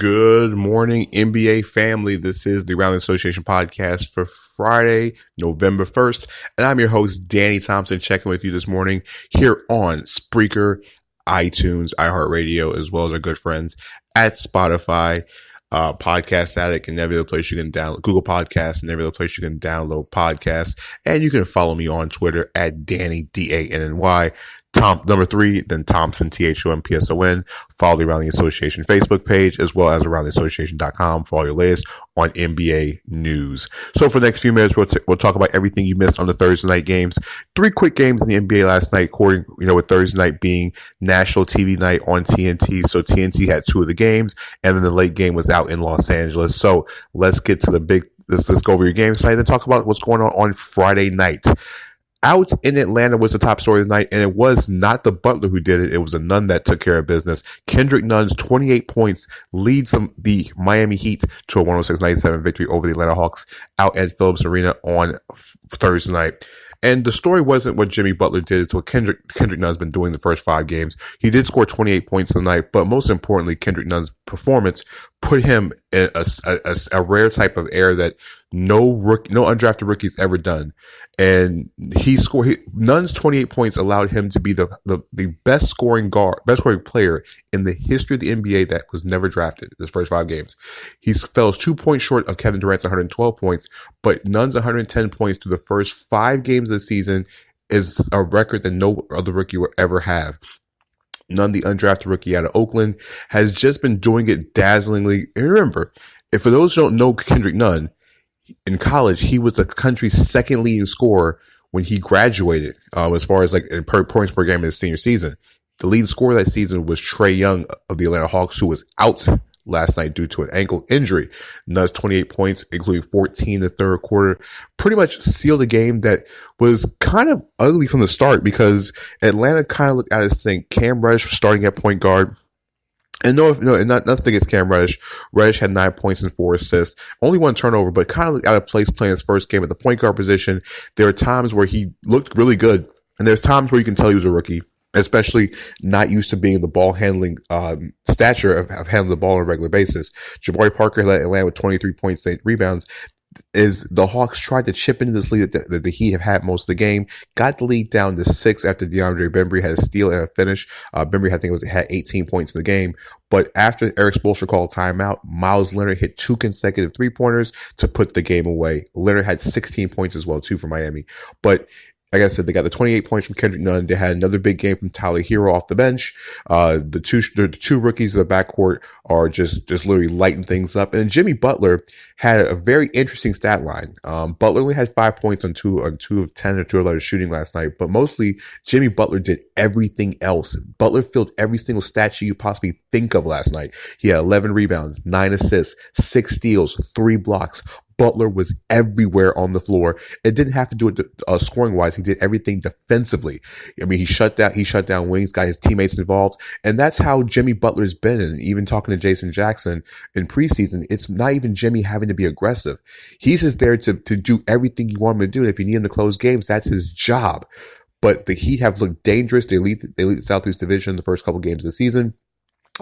Good morning, NBA family. This is the Rounding Association podcast for Friday, November 1st. And I'm your host, Danny Thompson, checking with you this morning here on Spreaker, iTunes, iHeartRadio, as well as our good friends at Spotify, Podcast Addict, and every other place you can download, Google Podcasts, and every other place you can download podcasts. And you can follow me on Twitter at Danny, DANNY. Number 3, then Thompson, THOMPSON. Follow the Rounding Association Facebook page, as well as roundingassociation.com for all your latest on NBA news. So for the next few minutes, we'll talk about everything you missed on the Thursday night games. 3 quick games in the NBA last night, according, with Thursday night being national TV night on TNT. So TNT had 2 of the games, and then the late game was out in Los Angeles. So let's get to let's go over your game tonight and talk about what's going on Friday night. Out in Atlanta was the top story of the night, and it was not the Butler who did it. It was a Nunn that took care of business. Kendrick Nunn's 28 points leads the Miami Heat to a 106-97 victory over the Atlanta Hawks out at Phillips Arena on Thursday night. And the story wasn't what Jimmy Butler did. It's what Kendrick Nunn's been doing the first 5 games. He did score 28 points tonight, but most importantly, Kendrick Nunn's performance put him in a rare type of era that no undrafted rookie's ever done. And Nunn's 28 points allowed him to be the best scoring player in the history of the NBA that was never drafted this first 5 games. He fell 2 points short of Kevin Durant's 112 points, but Nunn's 110 points through the first 5 games of the season is a record that no other rookie will ever have. Nunn, the undrafted rookie out of Oakland, has just been doing it dazzlingly. And remember, for those who don't know Kendrick Nunn, in college, he was the country's second leading scorer when he graduated, as far as points per game in his senior season. The leading scorer that season was Trae Young of the Atlanta Hawks, who was out last night due to an ankle injury. Nunn's 28 points, including 14 in the third quarter, pretty much sealed a game that was kind of ugly from the start because Atlanta kind of looked out of sync. Cam Reddish was starting at point guard. And nothing against Cam Reddish. Reddish had 9 points and 4 assists. Only 1 turnover, but kind of looked out of place playing his first game at the point guard position. There were times where he looked really good, and there's times where you can tell he was a rookie, especially not used to being the ball handling stature of handling the ball on a regular basis. Jabari Parker led Atlanta with 23 points, 8 rebounds. Is the Hawks tried to chip into this lead that the Heat have had most of the game, got the lead down to 6 after DeAndre Bembry had a steal and a finish. Bembry, I think, had 18 points in the game. But after Eric Spoelstra called timeout, Miles Leonard hit 2 consecutive 3-pointers to put the game away. Leonard had 16 points as well, too, for Miami. But like I said, they got the 28 points from Kendrick Nunn. They had another big game from Tyler Herro off the bench. The two rookies in the backcourt are just literally lighting things up. And Jimmy Butler had a very interesting stat line. Butler only had 5 points on 2 of 10 or 2 of 11 shooting last night, but mostly Jimmy Butler did everything else. Butler filled every single stat sheet you possibly think of last night. He had 11 rebounds, 9 assists, 6 steals, 3 blocks. Butler was everywhere on the floor. It didn't have to do it scoring wise. He did everything defensively. I mean, he shut down wings, got his teammates involved. And that's how Jimmy Butler's been. And even talking to Jason Jackson in preseason, it's not even Jimmy having to be aggressive. He's just there to do everything you want him to do. And if you need him to close games, that's his job. But the Heat have looked dangerous. They lead the Southeast Division the first couple games of the season.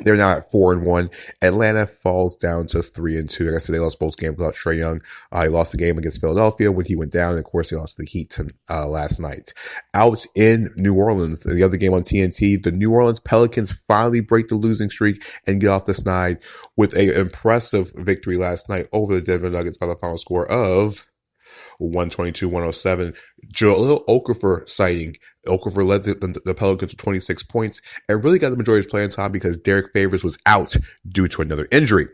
They're now at 4-1. Atlanta falls down to 3-2. Like I said, they lost both games without Trae Young. He lost the game against Philadelphia when he went down. And of course, they lost the Heat last night. Out in New Orleans, the other game on TNT, the New Orleans Pelicans finally break the losing streak and get off the snide with an impressive victory last night over the Denver Nuggets by the final score of 122-107. Joel Okafor sighting. Okafor led the Pelicans with 26 points and really got the majority of playing time because Derek Favors was out due to another injury.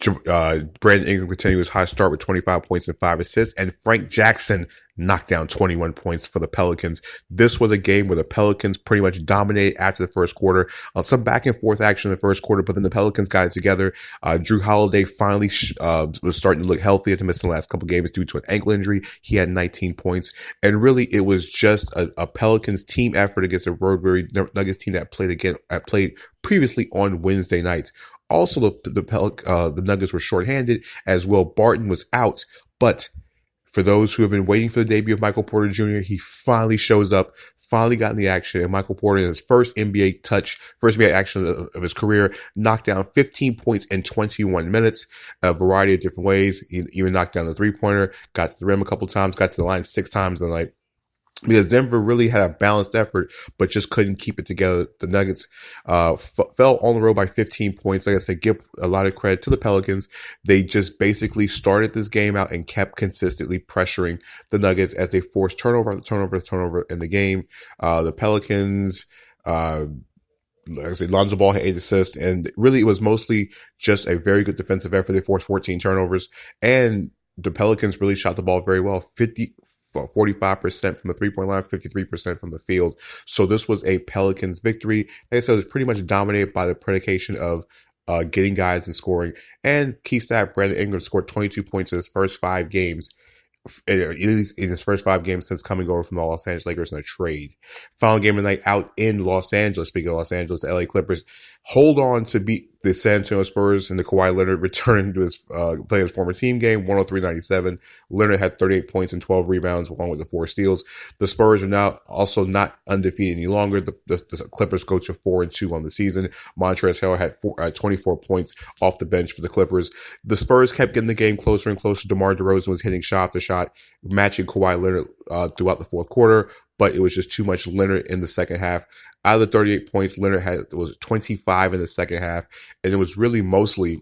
Brandon Ingram continued his high start with 25 points and 5 assists, and Frank Jackson knocked down 21 points for the Pelicans. This was a game where the Pelicans pretty much dominated after the first quarter. Some back and forth action in the first quarter, but then the Pelicans got it together. Drew Holiday finally was starting to look healthy after missing the last couple games due to an ankle injury. He had 19 points, and really it was just a Pelicans team effort against a Roadbury Nuggets team that played previously on Wednesday night. Also, the Nuggets were shorthanded as well. Barton was out, but For those who have been waiting for the debut of Michael Porter Jr., he finally shows up, finally got in the action, and Michael Porter, in his first NBA action of his career, knocked down 15 points in 21 minutes, a variety of different ways. He even knocked down the three-pointer, got to the rim a couple times, got to the line 6 times in the night. Because Denver really had a balanced effort, but just couldn't keep it together. The Nuggets fell on the road by 15 points. Like I said, give a lot of credit to the Pelicans. They just basically started this game out and kept consistently pressuring the Nuggets as they forced turnover in the game. The Pelicans, like I said, Lonzo Ball had 8 assists, and really it was mostly just a very good defensive effort. They forced 14 turnovers, and the Pelicans really shot the ball very well. 45% from the three-point line, 53% from the field. So this was a Pelicans victory. Like I said, it was pretty much dominated by the predication of getting guys and scoring. And key stat, Brandon Ingram scored 22 points in his first 5 games. In his first 5 games since coming over from the Los Angeles Lakers in a trade. Final game of the night out in Los Angeles. Speaking of Los Angeles, the LA Clippers hold on to beat the San Antonio Spurs, and the Kawhi Leonard returned to his play his former team game, 103-97. Leonard had 38 points and 12 rebounds, along with the 4 steals. The Spurs are now also not undefeated any longer. The Clippers go to 4-2 on the season. Montrezl Harrell had 24 points off the bench for the Clippers. The Spurs kept getting the game closer and closer. DeMar DeRozan was hitting shot after shot, matching Kawhi Leonard throughout the fourth quarter, but it was just too much Leonard in the second half. Out of the 38 points, Leonard was 25 in the second half, and it was really mostly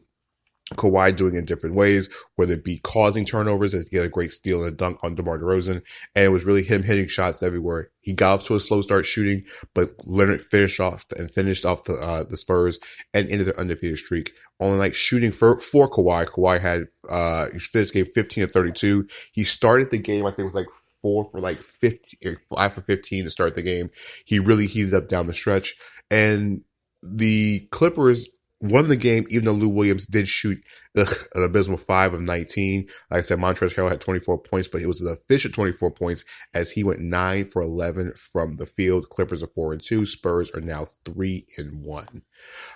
Kawhi doing it in different ways, whether it be causing turnovers, as he had a great steal and a dunk on DeMar DeRozan, and it was really him hitting shots everywhere. He got off to a slow start shooting, but Leonard finished off the Spurs and ended their undefeated streak. On the night shooting for Kawhi, Kawhi had he finished the game 15-32. He started the game, I think it was like 5 for 15 to start the game. He really heated up down the stretch, and the Clippers won the game, even though Lou Williams did shoot an abysmal 5 of 19. Like I said, Montrezl Harrell had 24 points, but it was an efficient 24 points as he went 9 for 11 from the field. Clippers are 4-2. Spurs are now 3-1.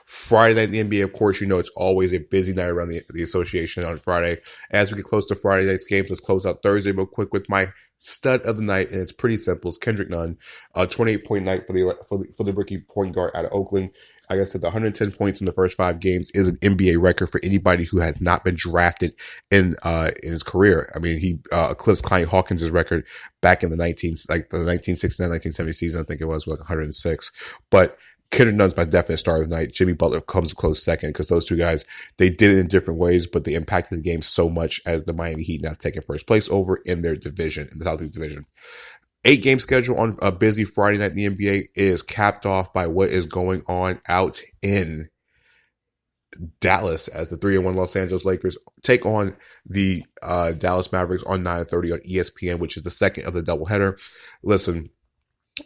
Friday night in the NBA, of course, it's always a busy night around the association on Friday. As we get close to Friday night's games, let's close out Thursday real quick with my stud of the night, and it's pretty simple. It's Kendrick Nunn, 28-point night for the rookie point guard out of Oakland. Like I said, the 110 points in the first 5 games is an NBA record for anybody who has not been drafted in his career. I mean, he eclipsed Clyde Hawkins' record back in the 1969-1970 season. I think it was like 106. But Kendrick Nunn's my definite star of the night. Jimmy Butler comes a close second because those two guys, they did it in different ways, but they impacted the game so much as the Miami Heat now taking first place over in their division, in the Southeast Division. 8-game schedule on a busy Friday night in the NBA is capped off by what is going on out in Dallas as the 3-1 Los Angeles Lakers take on the Dallas Mavericks on 9:30 on ESPN, which is the second of the doubleheader. Listen,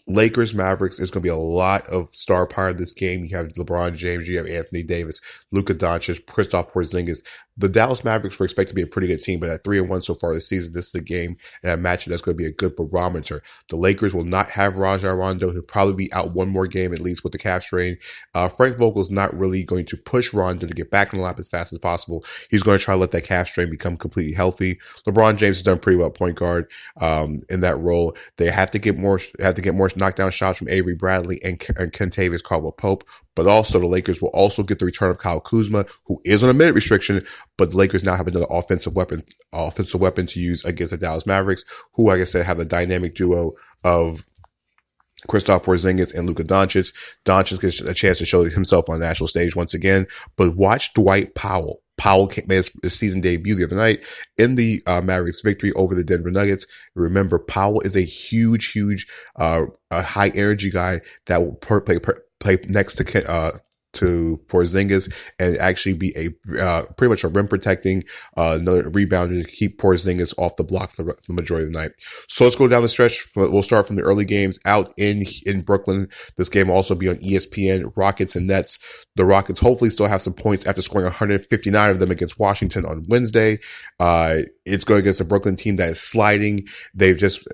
Lakers Mavericks is going to be a lot of star power in this game. You have LeBron James, you have Anthony Davis, Luka Doncic, Kristaps Porzingis. The Dallas Mavericks were expected to be a pretty good team, but at 3-1 so far this season, this is a game and a matchup that's going to be a good barometer. The Lakers will not have Rajon Rondo. He'll probably be out one more game at least with the calf strain. Frank Vogel's not really going to push Rondo to get back in the lap as fast as possible. He's going to try to let that calf strain become completely healthy. LeBron James has done pretty well at point guard in that role. They have to get more knockdown shots from Avery Bradley and Kentavious Caldwell-Pope. But also the Lakers will also get the return of Kyle Kuzma, who is on a minute restriction, but the Lakers now have another offensive weapon to use against the Dallas Mavericks, who, like I said, have a dynamic duo of Kristaps Porzingis and Luka Doncic. Doncic gets a chance to show himself on the national stage once again, but watch Dwight Powell. Powell made his season debut the other night in the Mavericks victory over the Denver Nuggets. Remember, Powell is a huge, high energy guy that will play next to Porzingis and actually be a pretty much a rim protecting another rebounder to keep Porzingis off the block for the majority of the night. So let's go down the stretch. We'll start from the early games out in Brooklyn. This game will also be on ESPN. Rockets and Nets. The Rockets hopefully still have some points after scoring 159 of them against Washington on Wednesday. It's going against a Brooklyn team that is sliding. They've just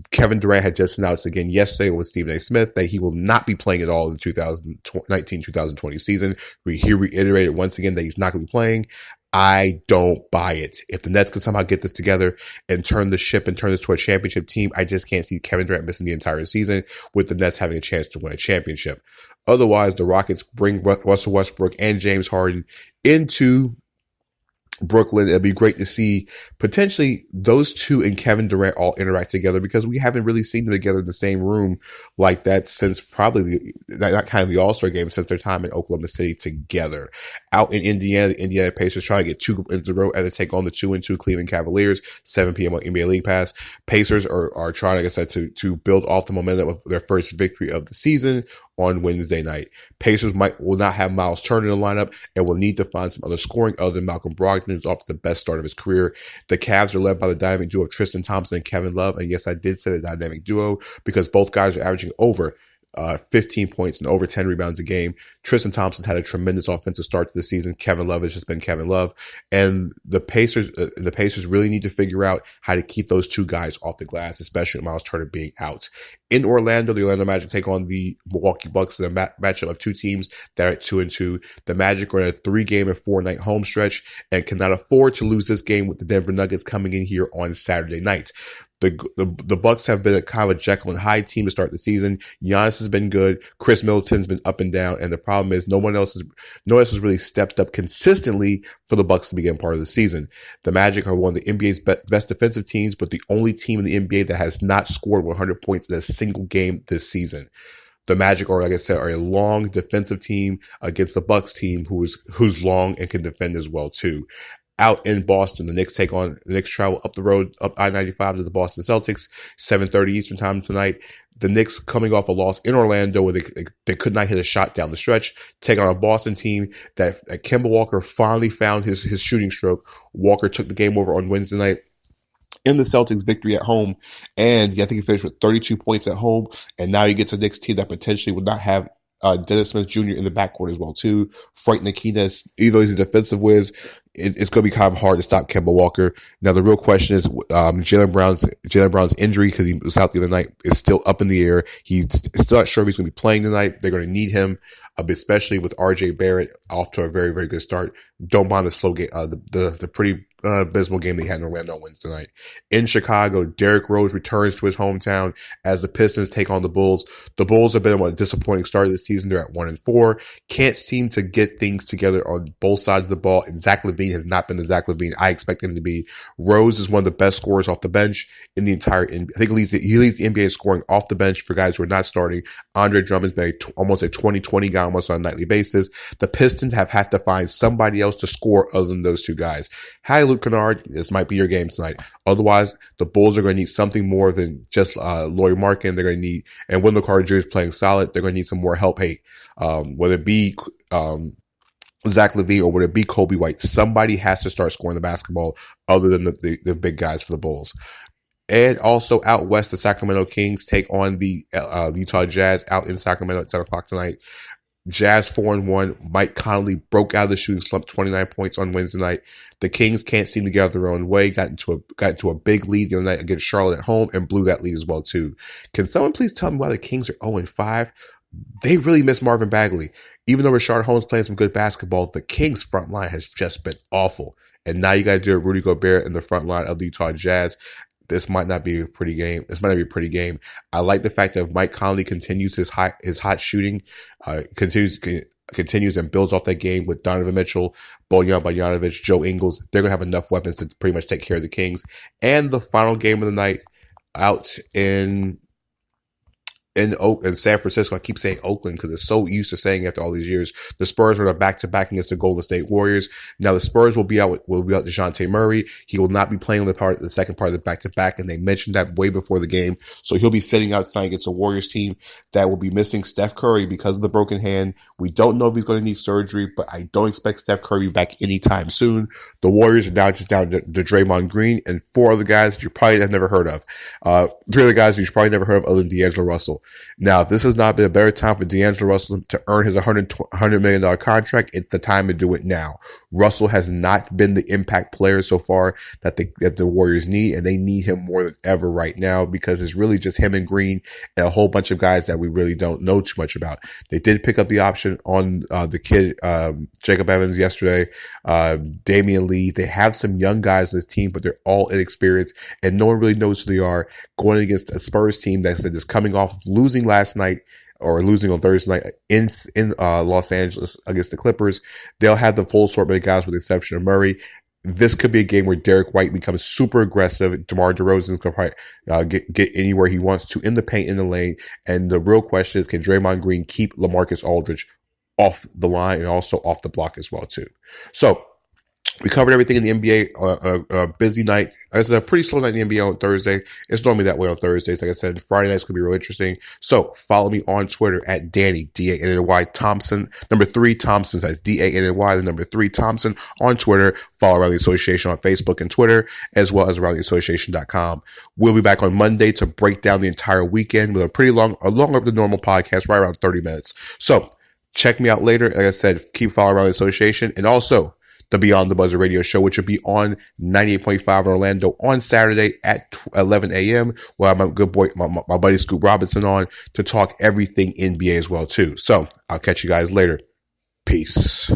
Kevin Durant had just announced again yesterday with Stephen A. Smith that he will not be playing at all in the 2019-2020 season. He reiterated once again that he's not going to be playing. I don't buy it. If the Nets can somehow get this together and turn the ship and turn this to a championship team, I just can't see Kevin Durant missing the entire season with the Nets having a chance to win a championship. Otherwise, the Rockets bring Russell Westbrook and James Harden into Brooklyn. It'd be great to see potentially those two and Kevin Durant all interact together, because we haven't really seen them together in the same room like that since probably not kind of the All-Star game, since their time in Oklahoma City together. Out in Indiana, the Indiana Pacers trying to get 2 in a row as they take on the 2-2 Cleveland Cavaliers, 7 p.m. on NBA League Pass. Pacers are trying, like I said, to build off the momentum of their first victory of the season on Wednesday night. Pacers will not have Miles Turner in the lineup and will need to find some other scoring other than Malcolm Brogdon, who's off to the best start of his career. The Cavs are led by the dynamic duo of Tristan Thompson and Kevin Love. And yes, I did say the dynamic duo because both guys are averaging over 15 points and over 10 rebounds a game. Tristan Thompson's had a tremendous offensive start to the season. Kevin Love has just been Kevin Love. And the Pacers really need to figure out how to keep those two guys off the glass, especially with Miles Turner being out. In Orlando, the Orlando Magic take on the Milwaukee Bucks in a matchup of two teams that are at 2-2. The Magic are in a 3-game and 4-night home stretch and cannot afford to lose this game with the Denver Nuggets coming in here on Saturday night. The Bucks have been a kind of a Jekyll and Hyde team to start the season. Giannis has been good. Chris Middleton's been up and down, and the problem is no one else has really stepped up consistently for the Bucks to begin part of the season. The Magic are one of the NBA's best defensive teams, but the only team in the NBA that has not scored 100 points in a single game this season. The Magic are, like I said, are a long defensive team against the Bucks team who's long and can defend as well too. Out in Boston, the Knicks travel up the road, up I-95 to the Boston Celtics, 7:30 Eastern time tonight. The Knicks coming off a loss in Orlando where they could not hit a shot down the stretch, take on a Boston team that Kemba Walker finally found his shooting stroke. Walker took the game over on Wednesday night in the Celtics victory at home. And I think he finished with 32 points at home. And now he gets a Knicks team that potentially would not have Dennis Smith Jr. in the backcourt as well too. Frank Ntilikina, even though he's a defensive whiz, it's going to be kind of hard to stop Kemba Walker. Now the real question is Jaylen Brown's injury, because he was out the other night, is still up in the air. He's still not sure if he's going to be playing tonight. They're going to need him, especially with RJ Barrett off to a very, very good start. Don't mind the slow game, the pretty abysmal game they had in Orlando on Wednesday night. In Chicago, Derrick Rose returns to his hometown as the Pistons take on the Bulls. The Bulls have been on a disappointing start of the season. They're at 1-4. Can't seem to get things together on both sides of the ball. And Zach LaVine has not been the Zach LaVine I expect him to be. Rose is one of the best scorers off the bench in the entire NBA. I think he leads the NBA in scoring off the bench for guys who are not starting. Andre Drummond's been almost a 20-20 guy almost on a nightly basis. The Pistons have had to find somebody else to score other than those two guys. Hi, Luke Kennard. This might be your game tonight. Otherwise, the Bulls are going to need something more than just Lauri Markkanen. They're going to need, and Wendell Carter Jr. is playing solid. They're going to need some more help. Whether it be Zach LaVine or whether it be Kobe White, somebody has to start scoring the basketball other than the big guys for the Bulls. And also out west, the Sacramento Kings take on the Utah Jazz out in Sacramento at 10 o'clock tonight. Jazz 4-1. Mike Conley broke out of the shooting slump, 29 points on Wednesday night. The Kings can't seem to get out their own way. Got into a big lead the other night against Charlotte at home and blew that lead as well too. Can someone please tell me why the Kings are 0-5? They really miss Marvin Bagley. Even though Rashard Holmes playing some good basketball, the Kings front line has just been awful. And now you got to do it Rudy Gobert in the front line of the Utah Jazz. This might not be a pretty game. I like the fact that Mike Conley continues his hot shooting, continues and builds off that game with Donovan Mitchell, Bojan Bogdanovic, Joe Ingles. They're going to have enough weapons to pretty much take care of the Kings. And the final game of the night out in San Francisco. I keep saying Oakland because it's so used to saying after all these years. The Spurs are back-to-back against the Golden State Warriors. Now the Spurs will be out DeJounte Murray. He will not be playing the second part of the back-to-back, and they mentioned that way before the game. So he'll be sitting out tonight against a Warriors team that will be missing Steph Curry because of the broken hand. We don't know if he's going to need surgery, but I don't expect Steph Curry back anytime soon. The Warriors are now just down to Draymond Green and 4 other guys that you probably have never heard of. 3 other guys that you probably never heard of other than D'Angelo Russell. Now, if this has not been a better time for D'Angelo Russell to earn his $100 million contract, it's the time to do it now. Russell has not been the impact player so far that the Warriors need, and they need him more than ever right now because it's really just him and Green and a whole bunch of guys that we really don't know too much about. They did pick up the option on the kid, Jacob Evans yesterday, Damian Lee. They have some young guys on this team, but they're all inexperienced, and no one really knows who they are going against a Spurs team that's just coming off losing last night or losing on Thursday night in Los Angeles against the Clippers. They'll have the full assortment of guys with the exception of Murray. This could be a game where Derek White becomes super aggressive. DeMar DeRozan's going to probably get anywhere he wants to in the paint, in the lane. And the real question is, can Draymond Green keep LaMarcus Aldridge off the line and also off the block as well too? So we covered everything in the NBA. A busy night. It's a pretty slow night in the NBA on Thursday. It's normally that way on Thursdays. Like I said, Friday nights could be real interesting. So follow me on Twitter at Danny, D-A-N-N-Y, Thompson. Number 3 Thompson. That's D-A-N-N-Y, the number 3 Thompson on Twitter. Follow Around the Association on Facebook and Twitter, as well as AroundTheAssociation.com. We'll be back on Monday to break down the entire weekend with a longer than normal podcast, right around 30 minutes. So check me out later. Like I said, keep following Around the Association, and also the Beyond the Buzzer radio show, which will be on 98.5 in Orlando on Saturday at 11 a.m. We'll have my good boy, my buddy Scoop Robinson on to talk everything NBA as well too. So I'll catch you guys later. Peace.